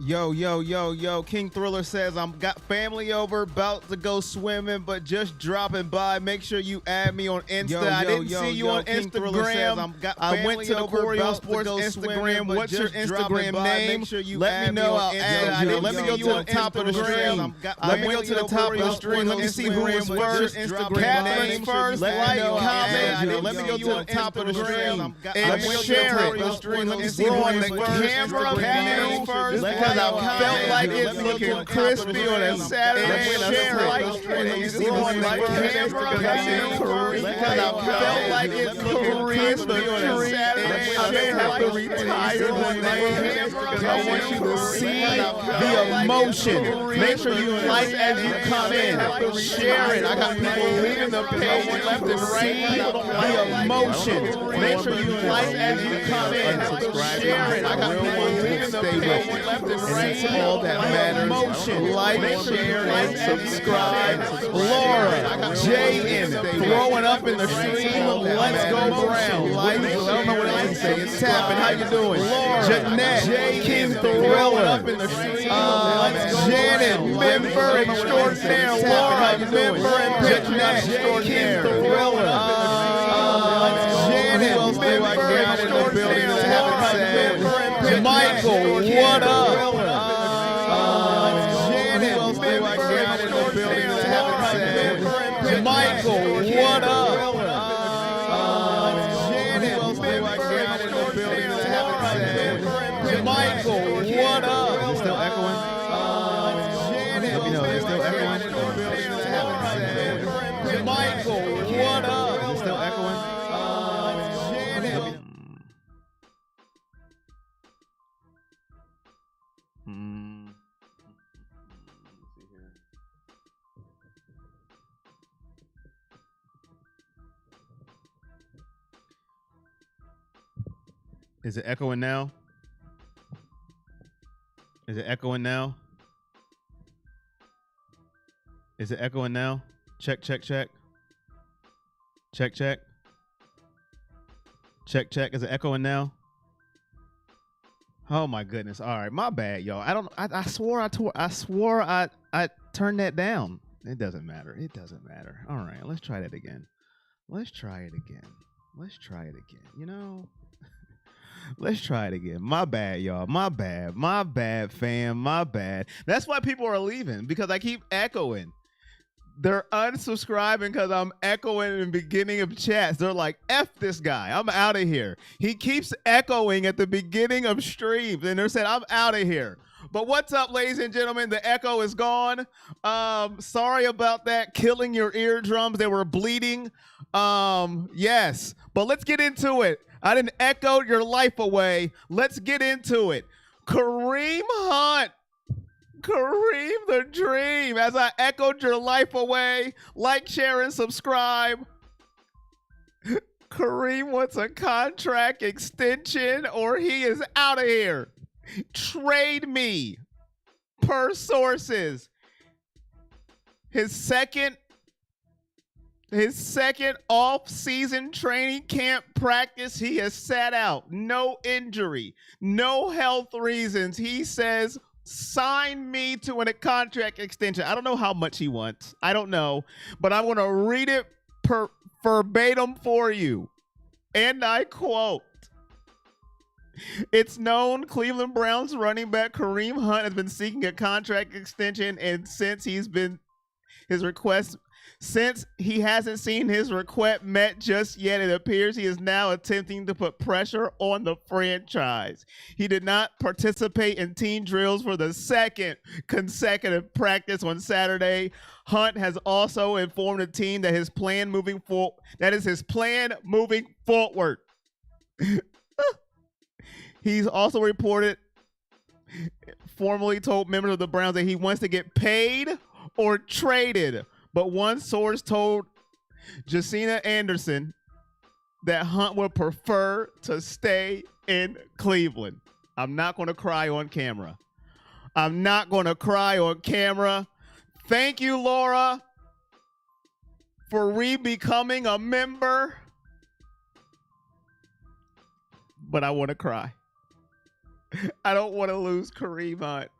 Yo, yo, yo, yo. King Thriller says, I'm got family over, about to go swimming, but just dropping by. Make sure you add me on Insta. I didn't see you on Instagram. I went to the Choreo Sports Instagram. What's your Instagram name? Make sure you let me know. I'll add you. Let me go to the top of the stream. Let me go to the top of the stream. Let me see who is first. Catherine's first. Like, comment. Let me go to the top of the stream and share it. Let me see who is camera view first. Because I felt like it's looking crispy on a Saturday. Share it. Let me see what's like camera view. Because I felt like it's looking crispy on a Saturday. I may have to retire one day because I want you to see the emotion. Make sure you like as you come in. Share it. I got people leaving the page left and right. The emotion. Make sure you like as you come in. Share it. I got people leaving the page left and right. It's all that matters. Emotion. Like, share, and subscribe. Laura, Jaden, throwing up in the stream. Let's go Brown. I don't know what I can say. It's tapping. How you doing? Laura, Jeanette, King Thriller up in the stream. Janet, member extraordinaire. Laura, member and Jeanette, King Thriller. Janet, member extraordinaire. Michael, what up? Michael, what up? Michael, what up? Is it still echoing? Let me know. Is it still echoing? Michael, what up? Is it still echoing? Is it echoing now? Is it echoing now? Is it echoing now? Check, check, check. Check, check. Check, check. Is it echoing now? Oh my goodness. All right, my bad, y'all. I swore I turned that down. It doesn't matter. It doesn't matter. All right, let's try that again. Let's try it again. Let's try it again. You know, let's try it again. My bad, y'all. My bad. My bad, fam. My bad. That's why people are leaving, because I keep echoing. They're unsubscribing because I'm echoing in the beginning of chats. They're like, F this guy. I'm out of here. He keeps echoing at the beginning of streams. And they're saying, I'm out of here. But what's up, ladies and gentlemen? The echo is gone. Sorry about that. Killing your eardrums. They were bleeding. Yes. But let's get into it. I didn't echo your life away. Let's get into it. Kareem Hunt. Kareem the Dream. As I echoed your life away, like, share, and subscribe. Kareem wants a contract extension or he is out of here. Trade me. Per sources. His second off-season training camp practice, he has sat out. No injury. No health reasons. He says, sign me to a contract extension. I don't know how much he wants. I don't know. But I'm going to read it verbatim for you. And I quote, it's known Cleveland Browns running back Kareem Hunt has been seeking a contract extension, and since he hasn't seen his request met just yet, it appears he is now attempting to put pressure on the franchise. He did not participate in team drills for the second consecutive practice on Saturday. Hunt has also informed the team that his plan moving forward. He's also formally told members of the Browns that he wants to get paid or traded. But one source told Jacina Anderson that Hunt would prefer to stay in Cleveland. I'm not going to cry on camera. I'm not going to cry on camera. Thank you, Laura, for becoming a member. But I want to cry. I don't want to lose Kareem Hunt.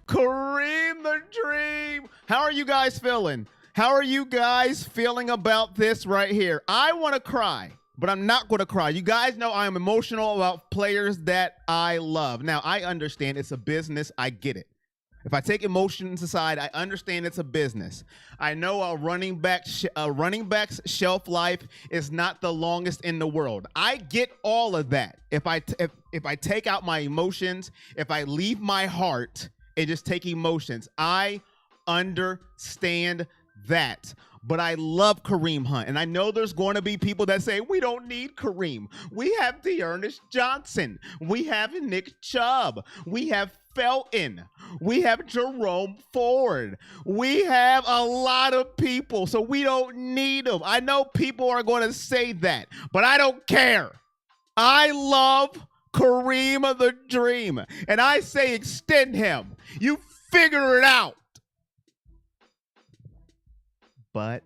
Kareem the Dream. How are you guys feeling? How are you guys feeling about this right here? I want to cry, but I'm not going to cry. You guys know I am emotional about players that I love. Now, I understand it's a business. I get it. If I take emotions aside, I understand it's a business. I know a running back's shelf life is not the longest in the world. I get all of that. If I take out my emotions, if I leave my heart and just take emotions, I understand that. But I love Kareem Hunt, and I know there's going to be people that say, we don't need Kareem. We have D'Ernest Johnson. We have Nick Chubb. We have Felton. We have Jerome Ford. We have a lot of people, so we don't need them. I know people are going to say that, but I don't care. I love Kareem the Dream, and I say extend him. You figure it out. But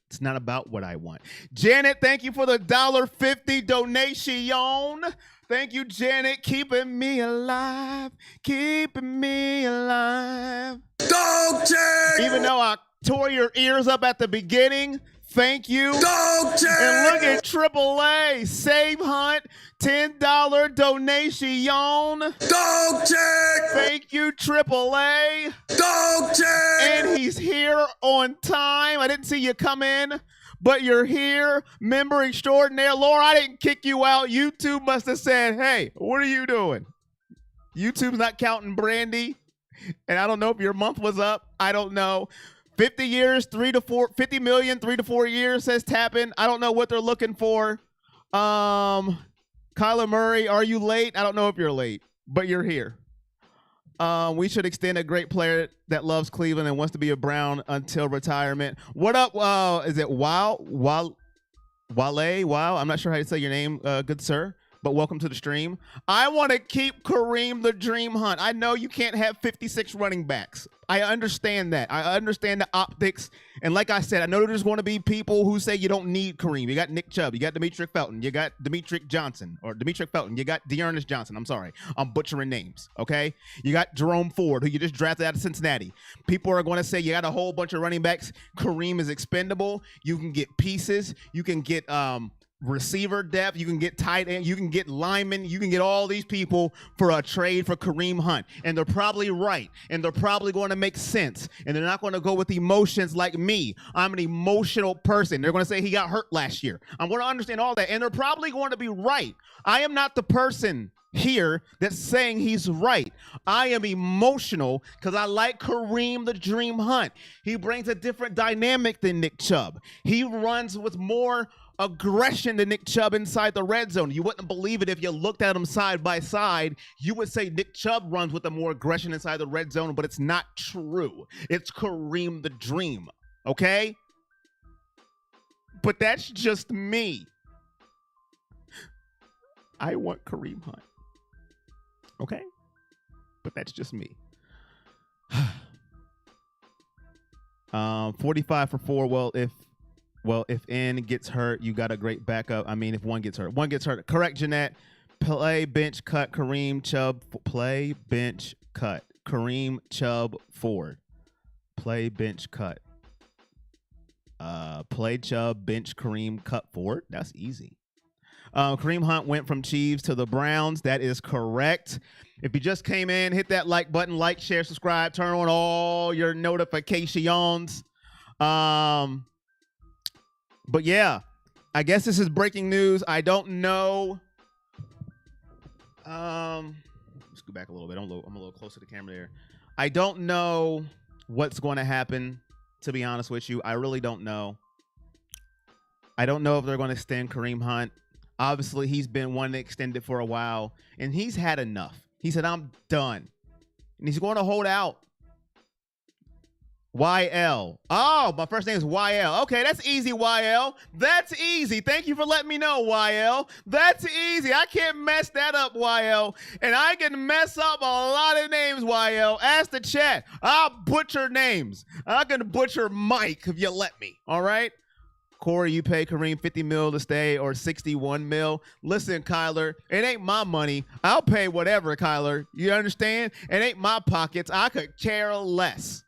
it's not about what I want. Janet, thank you for the $1.50 donation. Thank you, Janet, keeping me alive, keeping me alive. Dog check! Even though I tore your ears up at the beginning, thank you. Dog check! And look at AAA, Save Hunt, $10 donation. Dog check! Thank you, AAA. Dog check! And he's here on time. I didn't see you come in, but you're here. Member extraordinaire. Laura, I didn't kick you out. YouTube must have said, hey, what are you doing? YouTube's not counting Brandy. And I don't know if your month was up. I don't know. 50 years, 50 million, 3 to 4 years, says Tappin. I don't know what they're looking for. Kyler Murray, are you late? I don't know if you're late, but you're here. We should extend a great player that loves Cleveland and wants to be a Brown until retirement. What up? Is it Wale? Wow. I'm not sure how to say your name, good sir, but welcome to the stream. I want to keep Kareem the Dream Hunt. I know you can't have 56 running backs. I understand that. I understand the optics. And like I said, I know there's going to be people who say you don't need Kareem. You got Nick Chubb. You got Demetric Felton. You got Demetric Felton. You got D'Ernest Johnson. I'm sorry. I'm butchering names, okay? You got Jerome Ford, who you just drafted out of Cincinnati. People are going to say you got a whole bunch of running backs. Kareem is expendable. You can get pieces. You can get receiver depth, you can get tight end, you can get linemen, you can get all these people for a trade for Kareem Hunt. And they're probably right. And they're probably going to make sense. And they're not going to go with emotions like me. I'm an emotional person. They're going to say he got hurt last year. I'm going to understand all that. And they're probably going to be right. I am not the person here that's saying he's right. I am emotional because I like Kareem the Dream Hunt. He brings a different dynamic than Nick Chubb. He runs with more aggression than Nick Chubb inside the red zone. You wouldn't believe it if you looked at them side by side. You would say Nick Chubb runs with a more aggression inside the red zone, but it's not true. It's Kareem the Dream, okay? But that's just me. I want Kareem Hunt, okay? But that's just me. 45 for 4. Well, if N gets hurt, you got a great backup. I mean, if one gets hurt. Correct, Jeanette. Play, bench, cut, Kareem, Chubb. Play, bench, cut. Kareem, Chubb, Ford. Play, bench, cut. Play, Chubb, bench, Kareem, cut, Ford. That's easy. Kareem Hunt went from Chiefs to the Browns. That is correct. If you just came in, hit that like button. Like, share, subscribe. Turn on all your notifications. But yeah, I guess this is breaking news. I don't know. Let's go back a little bit. I'm a little closer to the camera there. I don't know what's going to happen, to be honest with you. I really don't know. I don't know if they're going to extend Kareem Hunt. Obviously, he's been wanting to extend it for a while, and he's had enough. He said, I'm done. And he's going to hold out. YL. Oh, my first name is YL. Okay, that's easy, YL. That's easy. Thank you for letting me know, YL. That's easy. I can't mess that up, YL. And I can mess up a lot of names, YL. Ask the chat. I'll butcher names. I can butcher Mike if you let me. All right? Corey, you pay Kareem $50 million to stay or $61 million. Listen, Kyler, it ain't my money. I'll pay whatever, Kyler. You understand? It ain't my pockets. I could care less.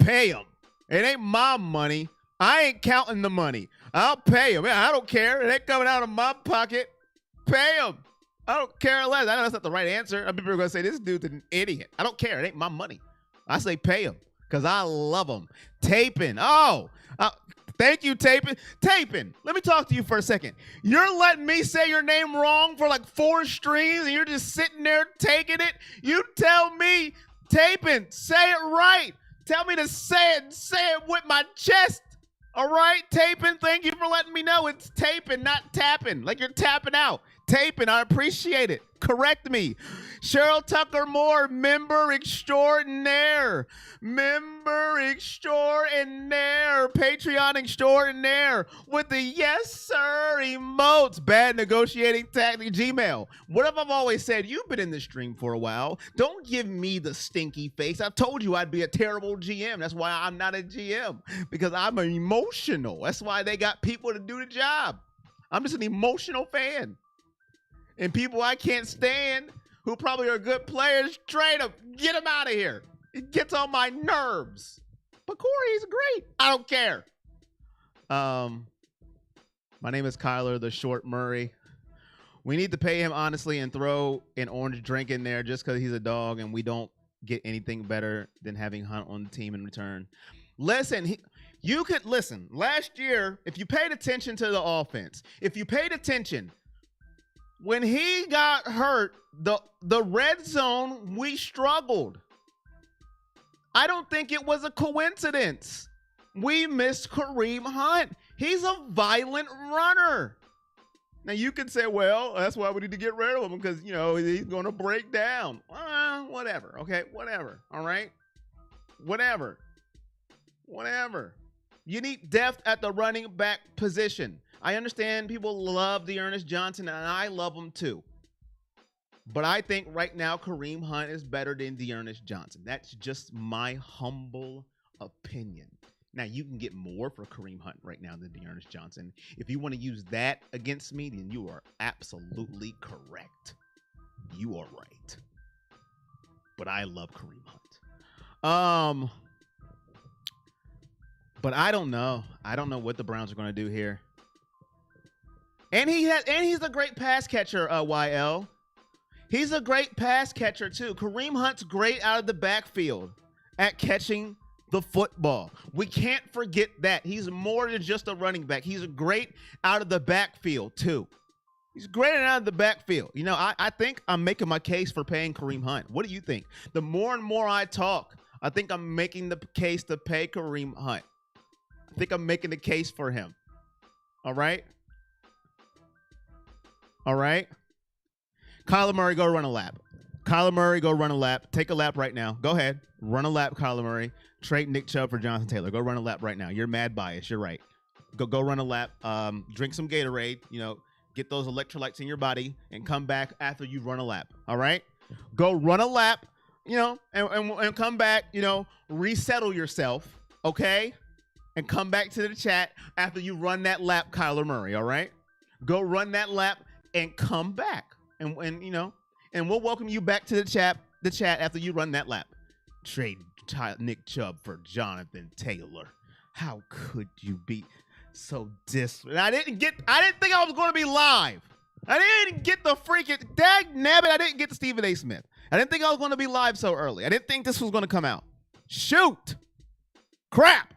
Pay him. It ain't my money. I ain't counting the money. I'll pay him. I don't care. It ain't coming out of my pocket. Pay him. I don't care less. I know that's not the right answer. People are going to say, this dude's an idiot. I don't care. It ain't my money. I say pay him because I love him. Tapin. Thank you, Tapin. Tapin, let me talk to you for a second. You're letting me say your name wrong for like 4 streams and you're just sitting there taking it? You tell me, Tapin, say it right. Tell me to say it with my chest. All right, Tapin, thank you for letting me know it's taping, not tapping. Like you're tapping out. Tapin, I appreciate it. Correct me. Cheryl Tucker Moore, member extraordinaire. Member extraordinaire. Patreon extraordinaire. With the yes, sir emotes. Bad negotiating tactic. Gmail. What have I always said? You've been in the stream for a while. Don't give me the stinky face. I told you I'd be a terrible GM. That's why I'm not a GM. Because I'm emotional. That's why they got people to do the job. I'm just an emotional fan. And people I can't stand who probably are good players, trade them. Get them out of here. It gets on my nerves. But Corey's great. I don't care. My name is Kyler the Short Murray. We need to pay him honestly and throw an orange drink in there just because he's a dog and we don't get anything better than having Hunt on the team in return. Listen, you could listen. Last year, if you paid attention to the offense, if you paid attention, when he got hurt, the red zone, we struggled. I don't think it was a coincidence. We missed Kareem Hunt. He's a violent runner. Now, you could say, well, that's why we need to get rid of him because, you know, he's going to break down. Whatever, okay? Whatever, all right? Whatever. You need depth at the running back position. I understand people love D'Ernest Johnson, and I love him too. But I think right now Kareem Hunt is better than D'Ernest Johnson. That's just my humble opinion. Now, you can get more for Kareem Hunt right now than D'Ernest Johnson. If you want to use that against me, then you are absolutely correct. You are right. But I love Kareem Hunt. But I don't know. I don't know what the Browns are going to do here. And he's a great pass catcher, YL. He's a great pass catcher, too. Kareem Hunt's great out of the backfield at catching the football. We can't forget that. He's more than just a running back. He's great out of the backfield, too. He's great out of the backfield. You know, I think I'm making my case for paying Kareem Hunt. What do you think? The more and more I talk, I think I'm making the case to pay Kareem Hunt. I think I'm making the case for him. All right? All right? Kyler Murray, go run a lap. Kyler Murray, go run a lap. Take a lap right now. Go ahead. Run a lap, Kyler Murray. Trade Nick Chubb for Jonathan Taylor. Go run a lap right now. You're mad biased. You're right. Go run a lap. Drink some Gatorade. You know, get those electrolytes in your body and come back after you run a lap. All right? Go run a lap, you know, and come back, you know, resettle yourself, okay? And come back to the chat after you run that lap, Kyler Murray, all right? Go run that lap and come back. And you know, and we'll welcome you back to the chat after you run that lap. Trade Nick Chubb for Jonathan Taylor. How could you be so I didn't think I was going to be live. I didn't get the freaking dag nabbit. I didn't get the Stephen A. Smith. I didn't think I was going to be live so early. I didn't think this was going to come out. Shoot. Crap.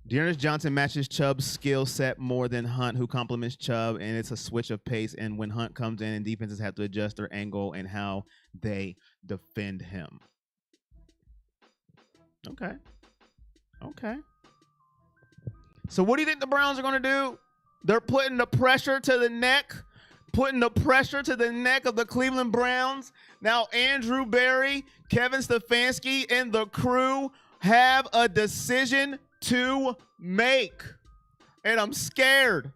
D'Ernest Johnson matches Chubb's skill set more than Hunt, who complements Chubb, and it's a switch of pace. And when Hunt comes in, and defenses have to adjust their angle and how they defend him. Okay. So what do you think the Browns are going to do? They're putting the pressure to the neck of the Cleveland Browns. Now, Andrew Berry, Kevin Stefanski, and the crew have a decision to make. And I'm scared.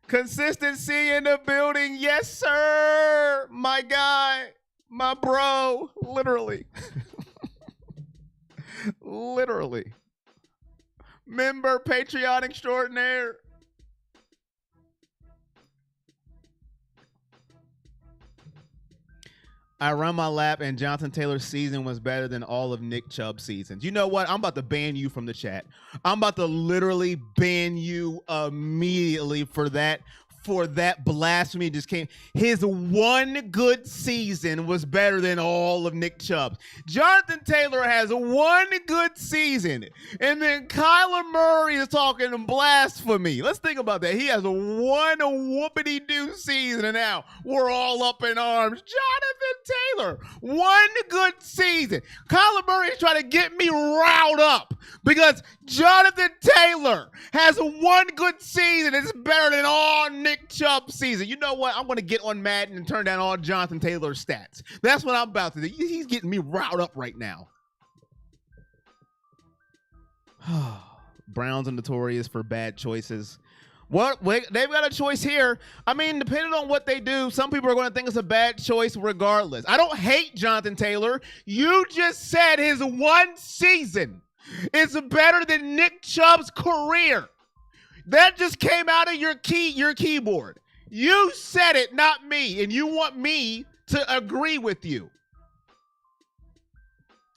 Consistency in the building. Yes, sir. My guy. My bro, literally. Literally. Member Patreon extraordinaire. I run my lap and Jonathan Taylor's season was better than all of Nick Chubb's seasons. You know what? I'm about to ban you from the chat. I'm about to literally ban you immediately for that blasphemy just came. His one good season was better than all of Nick Chubb's. Jonathan Taylor has one good season, and then Kyler Murray is talking blasphemy. Let's think about that. He has one whoopity-doo season, and now we're all up in arms. Jonathan Taylor, one good season. Kyler Murray is trying to get me riled up because Jonathan Taylor has one good season. It's better than all Nick Chubb season. You know what? I'm going to get on Madden and turn down all Jonathan Taylor's stats. That's what I'm about to do. He's getting me riled up right now. Browns are notorious for bad choices. Well, they've got a choice here. I mean, depending on what they do, some people are going to think it's a bad choice regardless. I don't hate Jonathan Taylor. You just said his one season is better than Nick Chubb's career. That just came out of your keyboard. You said it, not me, and you want me to agree with you.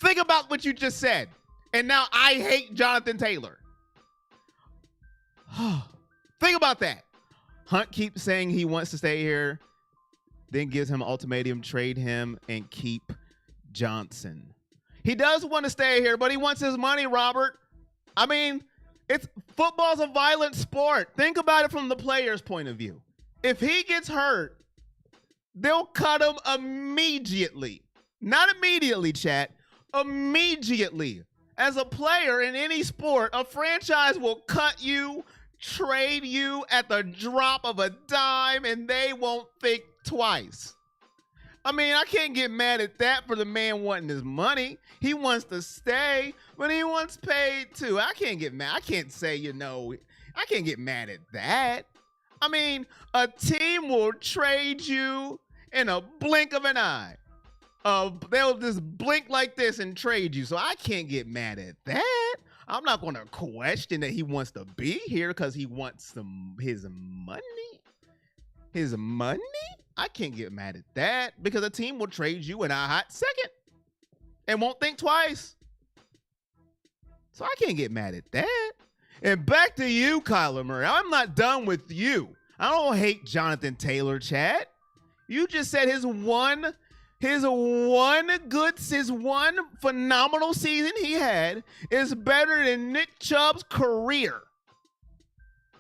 Think about what you just said. And now I hate Jonathan Taylor. Think about that. Hunt keeps saying he wants to stay here, then gives him an ultimatum, trade him, and keep Johnson. He does want to stay here, but he wants his money, Robert. I mean, football's a violent sport. Think about it from the player's point of view. If he gets hurt, they'll cut him immediately. Not immediately, chat. Immediately. As a player in any sport, a franchise will cut you, trade you at the drop of a dime, and they won't think twice. I mean, I can't get mad at that for the man wanting his money. He wants to stay, but he wants paid too. I can't get mad. I can't say, I can't get mad at that. I mean, a team will trade you in a blink of an eye. They'll just blink like this and trade you. So I can't get mad at that. I'm not going to question that he wants to be here because he wants his money. His money? I can't get mad at that because a team will trade you in a hot second and won't think twice. So I can't get mad at that. And back to you, Kyler Murray. I'm not done with you. I don't hate Jonathan Taylor, Chad. You just said his one phenomenal season he had is better than Nick Chubb's career.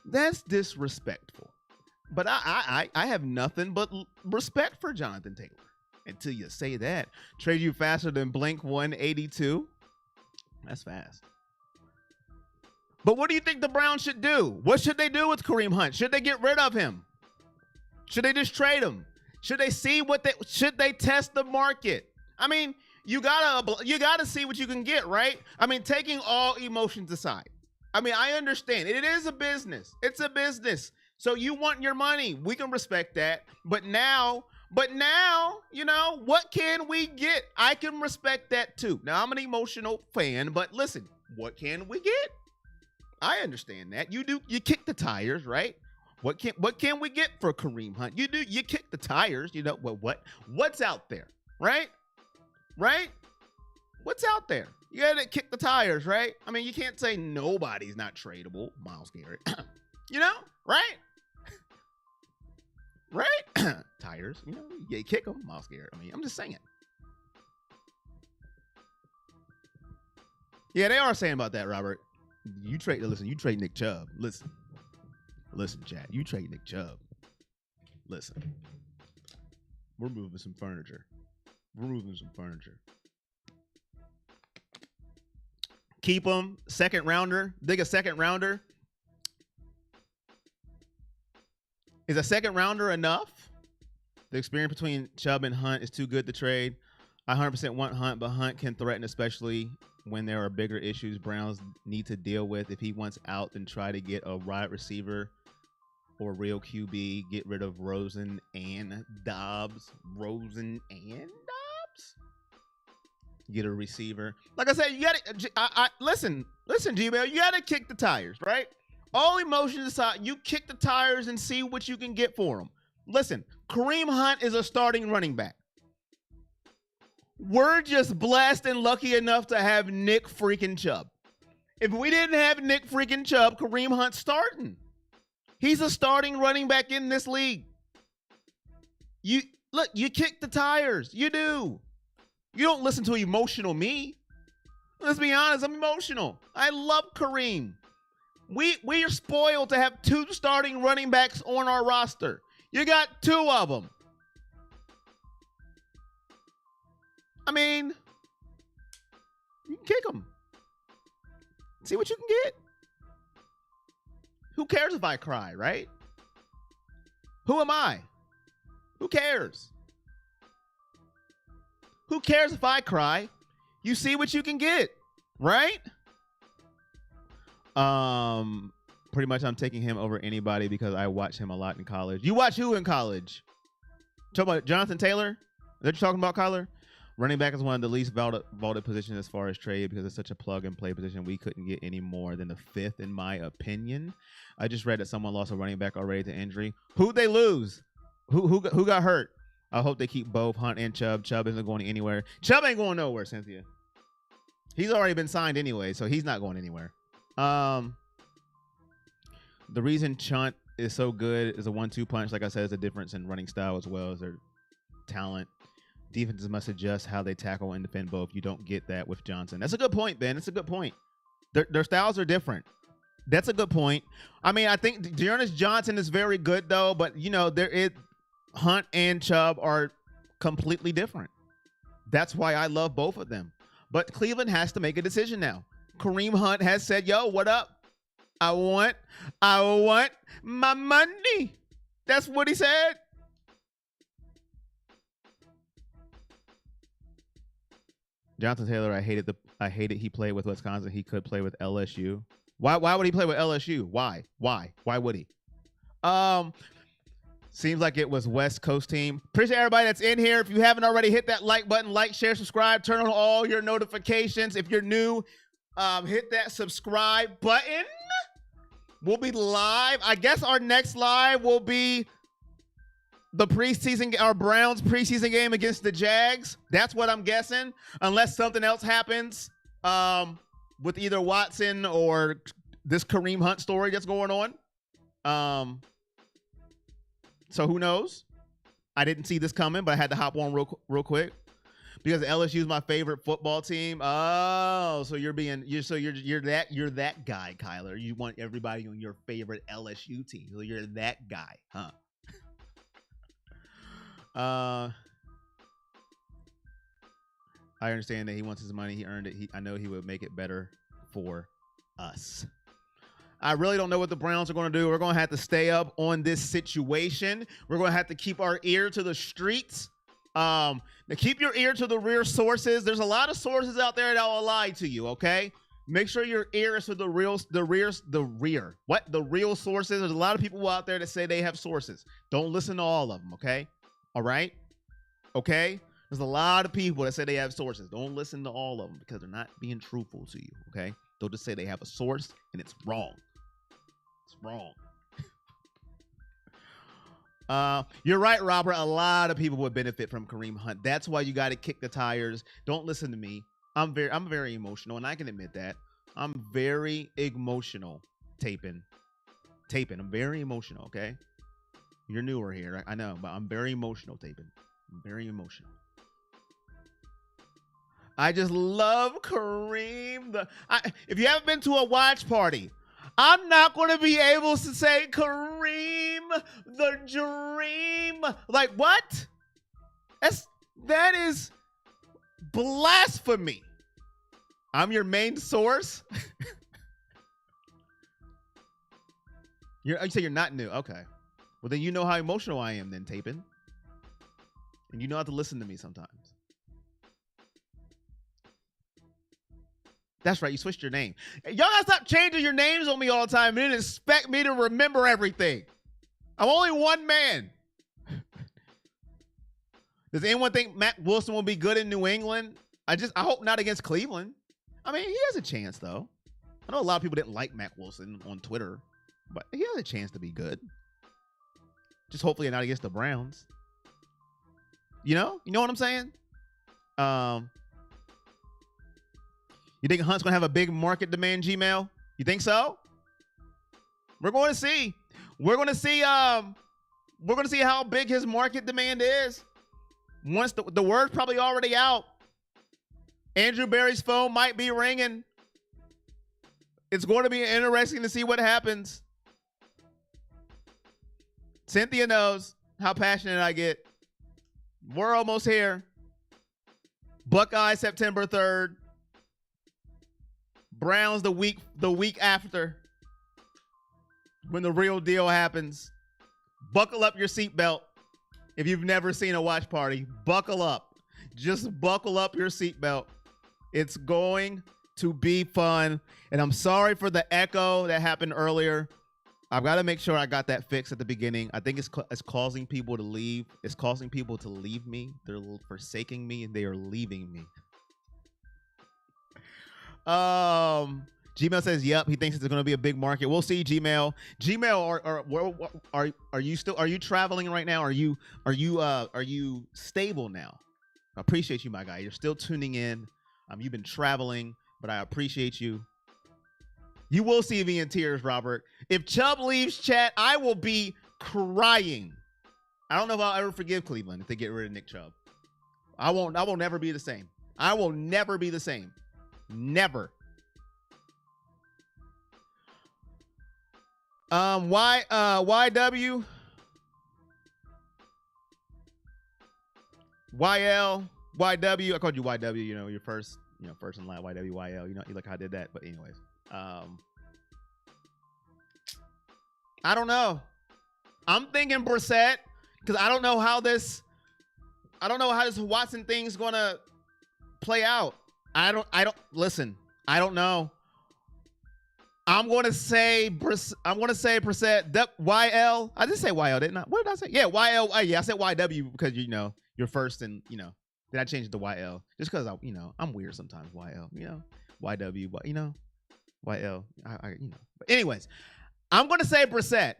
That's disrespectful. But I have nothing but respect for Jonathan Taylor until you say that. Trade you faster than Blink 182. That's fast. But what do you think the Browns should do? What should they do with Kareem Hunt? Should they get rid of him? Should they just trade him? Should they see should they test the market? I mean, you gotta see what you can get, right? I mean, taking all emotions aside. I mean, I understand. It is a business. It's a business. So you want your money. We can respect that. But now, what can we get? I can respect that too. Now, I'm an emotional fan, but listen, what can we get? I understand that. You kick the tires, right? What can we get for Kareem Hunt? You kick the tires, what's out there, right? Right? What's out there? You gotta kick the tires, right? I mean, you can't say nobody's not tradable, Myles Garrett. Right? Right? Tires, you kick them, Myles Garrett. I mean, I'm just saying. Yeah, they are saying about that, Robert. You trade Nick Chubb. Listen, Chad, you trade Nick Chubb. Listen, we're moving some furniture. Keep him, second rounder. Dig a second rounder. Is a second rounder enough? The experience between Chubb and Hunt is too good to trade. I 100% want Hunt, but Hunt can threaten, especially when there are bigger issues Browns need to deal with. If he wants out, then try to get a wide receiver or real QB. Get rid of Rosen and Dobbs. Get a receiver. Like I said, you got to listen, Gmail. You got to kick the tires, right? All emotions aside, you kick the tires and see what you can get for them. Listen, Kareem Hunt is a starting running back. We're just blessed and lucky enough to have Nick freaking Chubb. If we didn't have Nick freaking Chubb, Kareem Hunt's starting. He's a starting running back in this league. You kick the tires. You do. You don't listen to emotional me. Let's be honest, I'm emotional. I love Kareem. We are spoiled to have 2 starting running backs on our roster. You got 2 of them. I mean, you can kick them. See what you can get. Who cares if I cry, right? Who am I? Who cares? Who cares if I cry? You see what you can get, right? Pretty much I'm taking him over anybody because I watch him a lot in college. You watch who in college? Talking about Jonathan Taylor? Is that what you're talking about, Kyler? Running back is one of the least vaulted positions as far as trade because it's such a plug-and-play position. We couldn't get any more than the 5th, in my opinion. I just read that someone lost a running back already to injury. Who'd they lose? Who got hurt? I hope they keep both Hunt and Chubb. Chubb isn't going anywhere. Chubb ain't going nowhere, Cynthia. He's already been signed anyway, so he's not going anywhere. The reason Chunt is so good is a 1-2 punch. Like I said, is a difference in running style as well as their talent. Defenses must adjust how they tackle and defend both. You don't get that with Johnson. That's a good point, Ben. That's a good point. Their styles are different. That's a good point. I mean, I think Dearness Johnson is very good, though. But, you know, Hunt and Chubb are completely different. That's why I love both of them. But Cleveland has to make a decision now. Kareem Hunt has said, yo, what up? I want my money. That's what he said. Jonathan Taylor, I hated he played with Wisconsin. He could play with LSU. Why would he play with LSU? Why would he? Seems like it was West Coast team. Appreciate everybody that's in here. If you haven't already, hit that like button, like, share, subscribe, turn on all your notifications. If you're new, hit that subscribe button. We'll be live. I guess our next live will be the preseason, our Browns preseason game against the Jags. That's what I'm guessing, unless something else happens with either Watson or this Kareem Hunt story that's going on. So who knows? I didn't see this coming, but I had to hop on real quick because LSU is my favorite football team. Oh, so you're that guy, Kyler. You want everybody on your favorite LSU team. So you're that guy, huh? I understand that he wants his money. He earned it. I know he would make it better for us. I really don't know what the Browns are going to do. We're going to have to stay up on this situation. We're going to have to keep our ear to the streets. Now keep your ear to the rear sources. There's a lot of sources out there that will lie to you, okay? Make sure your ear is to the real sources. There's a lot of people out there that say they have sources. Don't listen to all of them, okay? All right? Okay? There's a lot of people that say they have sources. Don't listen to all of them because they're not being truthful to you, okay? They'll just say they have a source and it's wrong. It's wrong. You're right, Robert. A lot of people would benefit from Kareem Hunt. That's why you got to kick the tires. Don't listen to me. I'm very emotional, and I can admit that. I'm very emotional taping. I'm very emotional, okay? You're newer here, I know, but I'm very emotional taping. I'm very emotional. I just love Kareem. If you haven't been to a watch party, I'm not going to be able to say Kareem the Dream. Like, what? That is blasphemy. I'm your main source. You say you're not new. Okay. Well, then you know how emotional I am then, Tapin. And you know how to listen to me sometimes. That's right. You switched your name. Y'all gotta stop changing your names on me all the time and then expect me to remember everything. I'm only one man. Does anyone think Matt Wilson will be good in New England? I hope not against Cleveland. I mean, he has a chance though. I know a lot of people didn't like Mac Wilson on Twitter, but he has a chance to be good. Just hopefully not against the Browns. You know what I'm saying? You think Hunt's gonna have a big market demand, Gmail? You think so? We're going to see. We're going to see how big his market demand is. Once the word's probably already out. Andrew Berry's phone might be ringing. It's going to be interesting to see what happens. Cynthia knows how passionate I get. We're almost here. Buckeye September 3rd. Browns the week after. When the real deal happens. Buckle up your seatbelt. If you've never seen a watch party, buckle up. Just buckle up your seatbelt. It's going to be fun. And I'm sorry for the echo that happened earlier. I've got to make sure I got that fixed at the beginning. I think it's causing people to leave. It's causing people to leave me. They're forsaking me and they are leaving me. Gmail says, "Yep, he thinks it's going to be a big market." We'll see, Gmail. Gmail, are you traveling right now? Are you stable now? I appreciate you, my guy. You're still tuning in. You've been traveling, but I appreciate you. You will see me in tears, Robert. If Chubb leaves chat, I will be crying. I don't know if I'll ever forgive Cleveland if they get rid of Nick Chubb. I will never be the same. I will never be the same. Never. YW YL YW. I called you YW, your first and last YW YL. You like how I did that. But anyways, I don't know. I'm thinking Brissett because I don't know how this Watson thing's gonna play out. I don't listen. I don't know. I'm gonna say Brissett. YL. I did say YL, didn't I? What did I say? Yeah, YL. Yeah, I said YW because you're first, and then I changed it to YL just because I'm weird sometimes. YL, YW, YL. But anyways, I'm gonna say Brissett.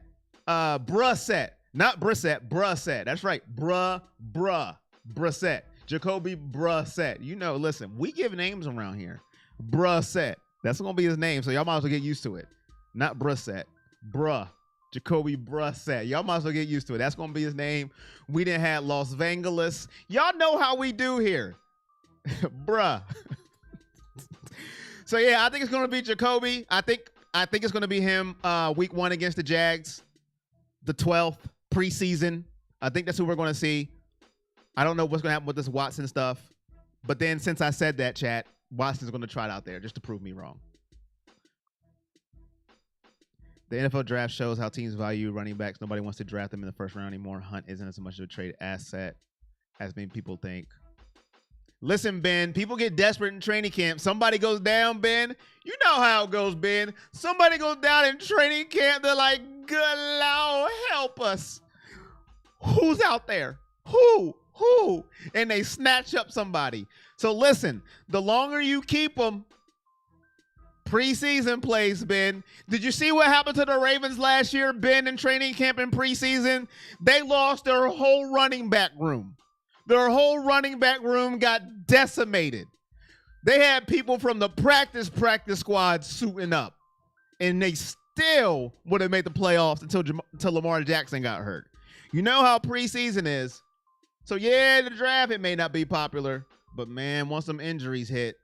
Brissett, not Brissett. Brissett. That's right. Brissett. Jacoby Brissett. Listen, we give names around here. Brissett. That's going to be his name, so y'all might as well get used to it. Not Brissett. Jacoby Brissett. Y'all might as well get used to it. That's going to be his name. We didn't have Los Vangelis. Y'all know how we do here. Bruh. So, yeah, I think it's going to be Jacoby. I think it's going to be him week 1 against the Jags. The 12th preseason. I think that's who we're going to see. I don't know what's going to happen with this Watson stuff. But then since I said that, chat, Watson's going to try it out there just to prove me wrong. The NFL draft shows how teams value running backs. Nobody wants to draft them in the first round anymore. Hunt isn't as much of a trade asset as many people think. Listen, Ben, people get desperate in training camp. Somebody goes down, Ben. You know how it goes, Ben. Somebody goes down in training camp. They're like, good Lord, help us. Who's out there? Who? And they snatch up somebody. So listen, the longer you keep them, preseason plays, Ben. Did you see what happened to the Ravens last year, Ben, in training camp and preseason? They lost their whole running back room. Their whole running back room got decimated. They had people from the practice squad suiting up, and they still would have made the playoffs until Lamar Jackson got hurt. You know how preseason is. So, yeah, the draft, it may not be popular. But, man, once some injuries hit,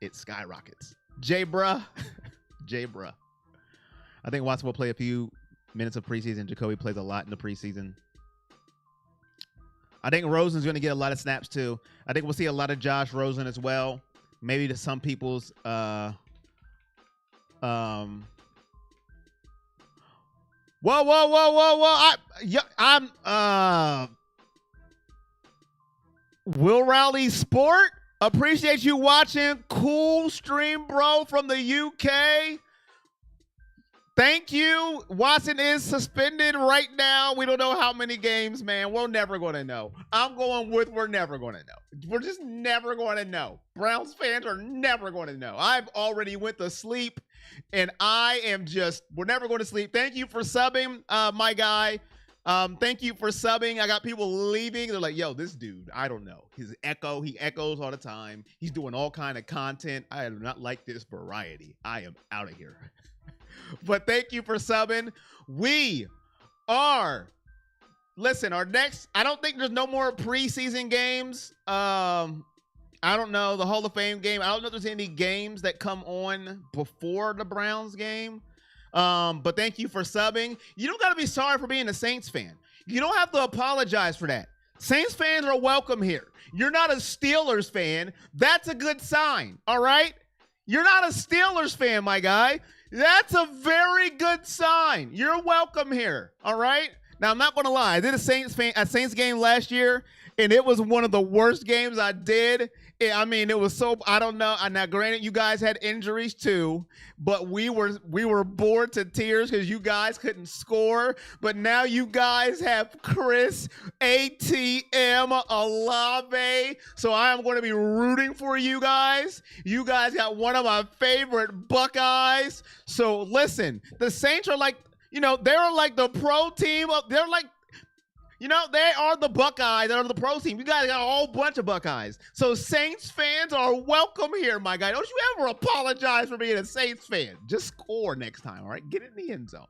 it skyrockets. J-bruh. I think Watson will play a few minutes of preseason. Jacoby plays a lot in the preseason. I think Rosen's going to get a lot of snaps, too. I think we'll see a lot of Josh Rosen as well. Maybe to some people's Whoa. I'm Will Rowley Sport. Appreciate you watching. Cool stream, bro, from the UK. Thank you. Watson is suspended right now. We don't know how many games, man. We're never going to know. I'm going with we're never going to know. We're just never going to know. Browns fans are never going to know. I've already went to sleep, and we're never going to sleep. Thank you for subbing, my guy. Thank you for subbing. I got people leaving. They're like, yo, this dude, I don't know. He echoes all the time. He's doing all kind of content. I do not like this variety. I am out of here. But thank you for subbing. Our next, I don't think there's no more preseason games. I don't know, the Hall of Fame game. I don't know if there's any games that come on before the Browns game. But thank you for subbing. You don't got to be sorry for being a Saints fan. You don't have to apologize for that. Saints fans are welcome here. You're not a Steelers fan. That's a good sign, all right? You're not a Steelers fan, my guy. That's a very good sign. You're welcome here. All right. Now, I'm not going to lie. I did a Saints game last year, and it was one of the worst games I did. It was so, I don't know. Now, granted, you guys had injuries too, but we were bored to tears because you guys couldn't score. But now you guys have Chris ATM Olave. So I am going to be rooting for you guys. You guys got one of my favorite Buckeyes. So listen, the Saints are like, they're like the pro team. They're like, they are the Buckeyes. They're the pro team. You guys got a whole bunch of Buckeyes. So Saints fans are welcome here, my guy. Don't you ever apologize for being a Saints fan. Just score next time, all right? Get in the end zone.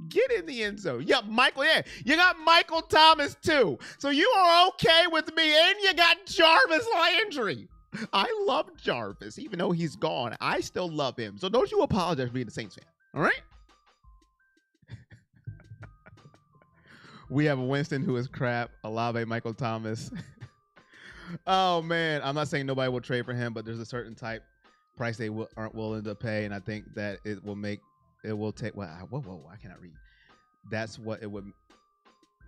Get in the end zone. Yeah, Michael, yeah. You got Michael Thomas, too. So you are okay with me, and you got Jarvis Landry. I love Jarvis. Even though he's gone, I still love him. So don't you apologize for being a Saints fan, all right? We have a Winston who is crap. Olave, Michael Thomas. Oh, man. I'm not saying nobody will trade for him, but there's a certain type price they aren't willing to pay, and I think that it will take. Whoa, I cannot read. That's what it would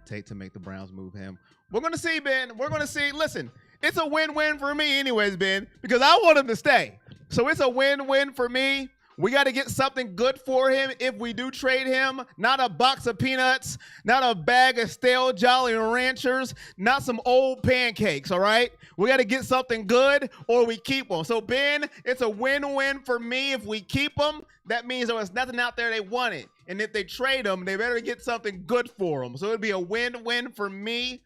take to make the Browns move him. We're going to see, Ben. We're going to see. Listen, it's a win-win for me anyways, Ben, because I want him to stay. So it's a win-win for me. We got to get something good for him if we do trade him. Not a box of peanuts, not a bag of stale Jolly Ranchers, not some old pancakes, all right? We got to get something good or we keep him. So, Ben, it's a win-win for me if we keep him. That means there was nothing out there they wanted. And if they trade him, they better get something good for him. So, it'd be a win-win for me.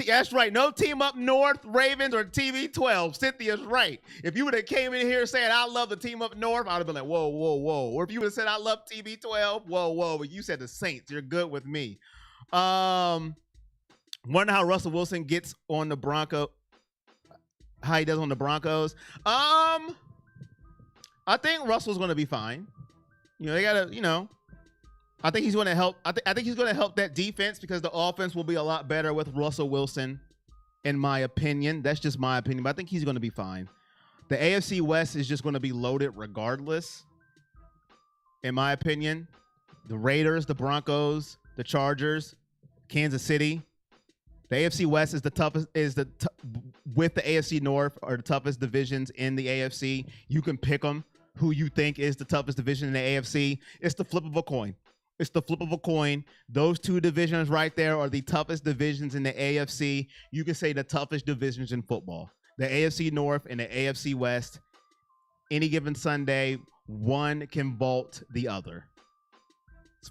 That's right. No team up north, Ravens or TV12. Cynthia's right. If you would have came in here saying, I love the team up north, I would have been like, whoa, whoa, whoa. Or if you would have said, I love TV12, whoa, whoa. But you said the Saints. You're good with me. Wonder how Russell Wilson gets on the Broncos. How he does on the Broncos. I think Russell's going to be fine. They got to, I think he's going to help. I think he's going to help that defense because the offense will be a lot better with Russell Wilson, in my opinion. That's just my opinion, but I think he's going to be fine. The AFC West is just going to be loaded regardless, in my opinion. The Raiders, the Broncos, the Chargers, Kansas City. The AFC West is the toughest. With the AFC North are the toughest divisions in the AFC. You can pick them. Who you think is the toughest division in the AFC? It's the flip of a coin. It's the flip of a coin. Those two divisions right there are the toughest divisions in the AFC. You can say the toughest divisions in football. The AFC North and the AFC West. Any given Sunday, one can vault the other.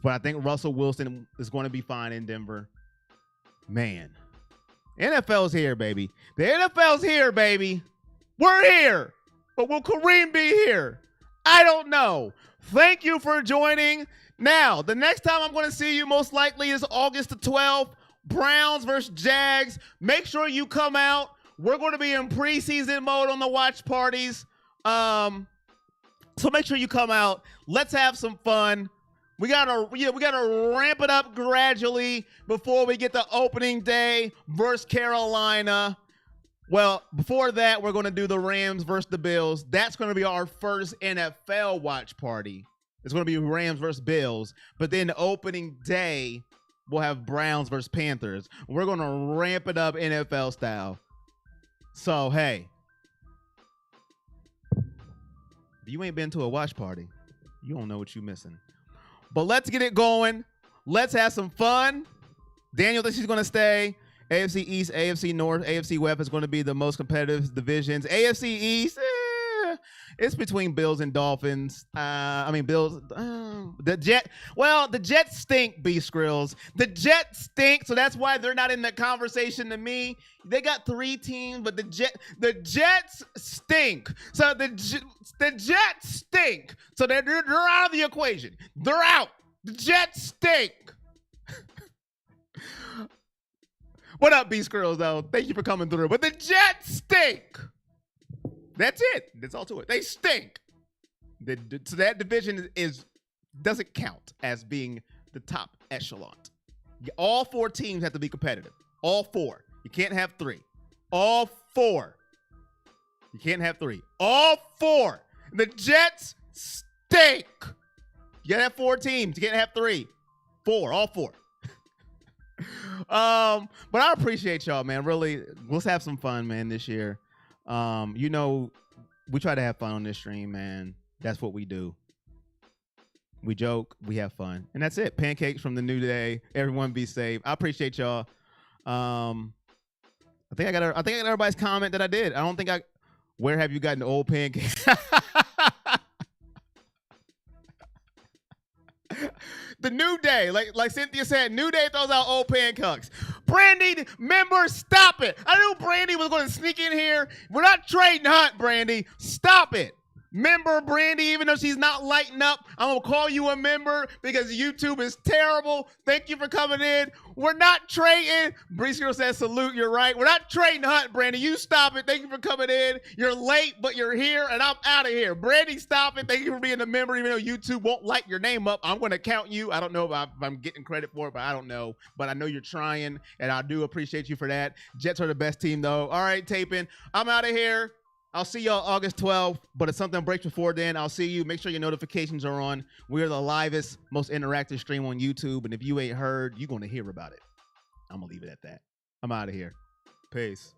But I think Russell Wilson is going to be fine in Denver. Man. NFL's here, baby. The NFL's here, baby. We're here. But will Kareem be here? I don't know. Thank you for joining. Now, the next time I'm going to see you most likely is August the 12th, Browns versus Jags. Make sure you come out. We're going to be in preseason mode on the watch parties. So make sure you come out. Let's have some fun. We gotta ramp it up gradually before we get to opening day versus Carolina. Well, before that, we're going to do the Rams versus the Bills. That's going to be our first NFL watch party. It's going to be Rams versus Bills. But then opening day, we'll have Browns versus Panthers. We're going to ramp it up NFL style. So, hey, if you ain't been to a watch party, you don't know what you're missing. But let's get it going. Let's have some fun. Daniel thinks he's going to stay. AFC East, AFC North, AFC West is going to be the most competitive divisions. AFC East, it's between Bills and Dolphins. Bills. The Jets stink, B Skrills. The Jets stink, so that's why they're not in the conversation to me. They got 3 teams, but the Jets stink. So the Jets stink. So they're out of the equation. They're out. The Jets stink. What up, B Skrills, though? Thank you for coming through. But the Jets stink. That's it. That's all to it. They stink. So that division doesn't count as being the top echelon. All 4 teams have to be competitive. All 4. You can't have 3. All 4. You can't have 3. All 4. The Jets stink. You gotta have 4 teams. You can't have 3. 4. All 4. But I appreciate y'all, man. Really, let's have some fun, man, this year. We try to have fun on this stream, man. That's what we do. We joke, we have fun, and that's it. Pancakes from the new day. Everyone be safe. I appreciate y'all. I think I got everybody's comment that I did. I don't think where have you gotten old pancakes? The new day, like Cynthia said, new day throws out old pancakes. Brandy, member, stop it. I knew Brandy was going to sneak in here. We're not trading Hunt, Brandy. Stop it. Member Brandy, even though she's not lighting up, I'm going to call you a member because YouTube is terrible. Thank you for coming in. We're not trading. Breeze Girl says salute. You're right. We're not trading Hunt, Brandy. You stop it. Thank you for coming in. You're late, but you're here, and I'm out of here. Brandy, stop it. Thank you for being a member, even though YouTube won't light your name up. I'm going to count you. I don't know if I'm getting credit for it, but I don't know. But I know you're trying, and I do appreciate you for that. Jets are the best team, though. All right, taping. I'm out of here. I'll see y'all August 12th, but if something breaks before then, I'll see you. Make sure your notifications are on. We're the livest, most interactive stream on YouTube, and if you ain't heard, you're going to hear about it. I'm going to leave it at that. I'm out of here. Peace.